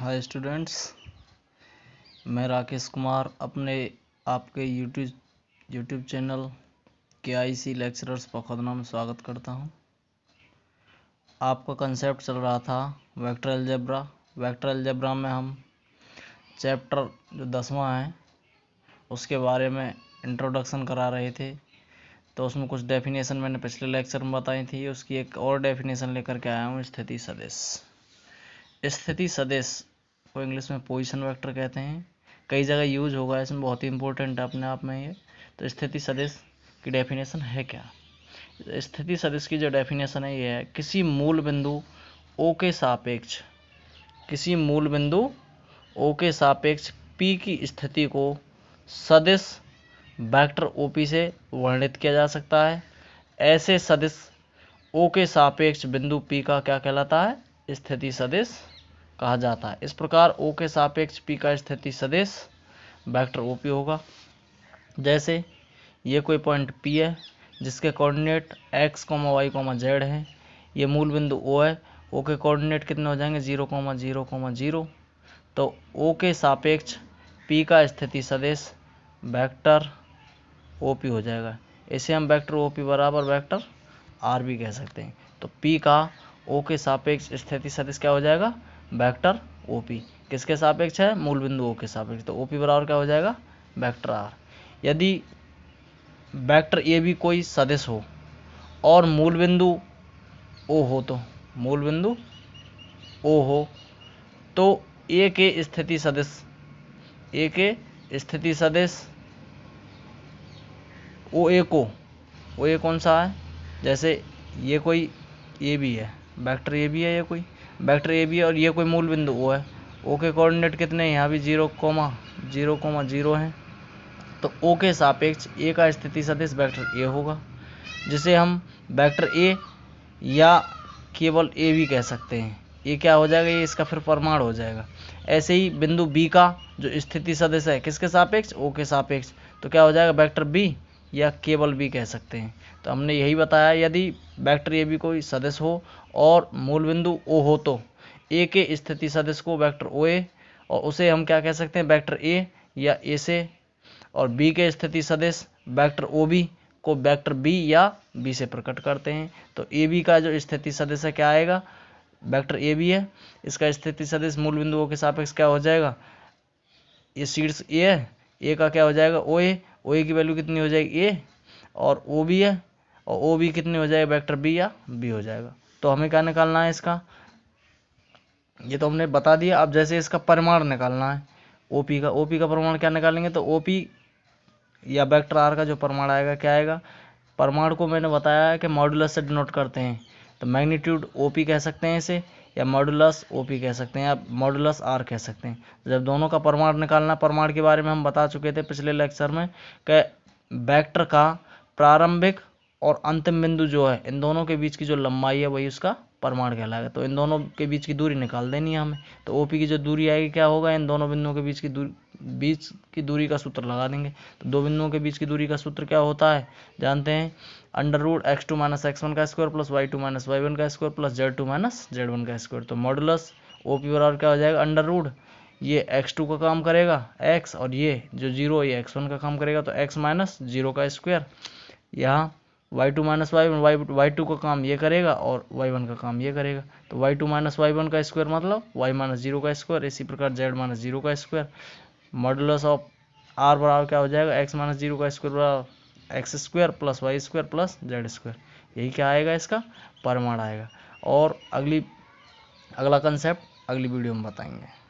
Hi students, मैं राकेश कुमार अपने आपके यूट्यूब चैनल KIC लेक्चरर्स पखौदना में स्वागत करता हूं। आपका कंसेप्ट चल रहा था वेक्टर अलजेब्रा। वेक्टर अलजेब्रा में हम चैप्टर जो 10वां है उसके बारे में इंट्रोडक्शन करा रहे थे। तो उसमें कुछ डेफिनेशन मैंने पिछले लेक्चर में बताई थी, उसकी एक और डेफिनेशन लेकर के आया हूँ, स्थिति सदिश। स्थिति सदिश को इंग्लिश में पोजीशन वेक्टर कहते हैं। कई जगह यूज होगा, इसमें बहुत ही इंपॉर्टेंट है अपने आप में ये। तो स्थिति सदिश की डेफिनेशन है क्या? स्थिति सदिश की जो डेफिनेशन है ये है, किसी मूल बिंदु O के सापेक्ष P की स्थिति को सदिश वेक्टर OP से वर्णित किया जा सकता है। ऐसे सदिश O के सापेक्ष बिंदु P का क्या कहलाता है? स्थिति सदिश कहा जाता है। इस प्रकार O के सापेक्ष P का स्थिति सदिश वेक्टर OP होगा। जैसे ये कोई पॉइंट P है जिसके कोऑर्डिनेट x, y, z है। ये मूल बिंदु O है। O के कोऑर्डिनेट कितने हो जाएंगे? 0, 0, 0। तो O के सापेक्ष P का स्थिति सदिश वेक्टर OP हो जाएगा। इसे हम वेक्टर OP बराबर वेक्टर R भी कह सकते हैं। तो P का O के सापेक्ष स्थिति सदिश क्या हो जाएगा? Vector OP। किसके सापेक्ष है? मूल बिंदु O के सापेक्ष। तो OP बराबर क्या हो जाएगा? Vector R। यदि वेक्टर A भी कोई सदिश हो और मूल बिंदु O हो, तो मूल बिंदु O हो तो A के स्थिति सदिश OA कौन सा है? जैसे ये कोई A भी है, वेक्टर A भी है, ये कोई वेक्टर A भी है और ये कोई मूल बिंदु O है। O के कोऑर्डिनेट कितने हैं? यहाँ भी 0, 0, 0 हैं। तो O के सापेक्ष A का स्थिति सदिश वेक्टर A होगा, जिसे हम वेक्टर A या केवल A भी कह सकते हैं। ये क्या हो जाएगा? ये इसका फिर प्रमाण हो जाएगा। ऐसे ही बिंदु B का जो स्थिति सदिश है किसके सापेक्ष? O के सापेक्ष। तो क्या हो जाएगा? वेक्टर B या केवल B कह सकते हैं। तो हमने यही बताया, यदि वेक्टर A भी कोई सदिश हो और मूल बिंदु O हो तो A के स्थिति सदिश को वेक्टर OA, और उसे हम क्या कह सकते हैं? वेक्टर A या A से, और B के स्थिति सदिश वेक्टर OB को वेक्टर B या B से प्रकट करते हैं। तो AB का जो स्थिति सदिश है क्या आएगा? वेक्टर AB है। इसका स्थिति सदिश मूल बिंदु O के सापेक्ष क्या हो जाएगा? ये शीर्ष A है, A का क्या हो जाएगा? OA की वैल्यू कितनी हो जाएगी? A। और OB है, और OB कितनी हो जाएगा? वेक्टर B या B हो जाएगा। तो हमें क्या निकालना है इसका? ये तो हमने बता दिया। अब जैसे इसका परिमाण निकालना है OP का परिमाण क्या निकालेंगे? तो OP या वेक्टर R का जो परिमाण आएगा क्या आएगा? परिमाण को मैंने बताया है कि मॉडुलस से डिनोट करते हैं। तो मैग्नीट्यूड OP कह सकते हैं इसे, या मॉडुलस OP कह सकते हैं, या मॉडुलस R कह सकते हैं। जब दोनों का परिमाण निकालना, परिमाण के बारे में हम बता चुके थे पिछले लेक्चर में कि वेक्टर का प्रारंभिक और अंतिम बिंदु जो है, इन दोनों के बीच की जो लंबाई है वही उसका परिमाण कहलाएगा। तो इन दोनों के बीच की दूरी निकाल देनी है हमें। तो OP की जो दूरी आएगी क्या होगा? इन दोनों बिंदुओं के बीच की दूरी का सूत्र लगा देंगे। तो दो बिंदुओं के बीच की दूरी का सूत्र क्या होता है? जानते हैं, √x2 - x1 का स्क्वायर प्लस y2 - y1 का स्क्वायर प्लस z2 - z1 का स्क्वायर। तो मॉडुलस OP बराबर क्या हो जाएगा? अंडर ये x2 का काम करेगा x, और ये जो 0 ये x1 का काम करेगा, तो x - 0 का स्क्वायर। यहाँ y2 - y1, y2 का काम ये करेगा और y1 का काम ये करेगा। तो y2 - y1 का स्क्वायर मतलब y - 0 का स्क्वायर। इसी प्रकार z - 0 का स्क्वायर। मॉडुलस ऑफ R बराबर क्या हो जाएगा? x - 0 का स्क्वायर बराबर x square plus y square plus z square. यही क्या आएगा? इसका परिमाण आएगा। और अगला कंसेप्ट अगली वीडियो में बताएंगे।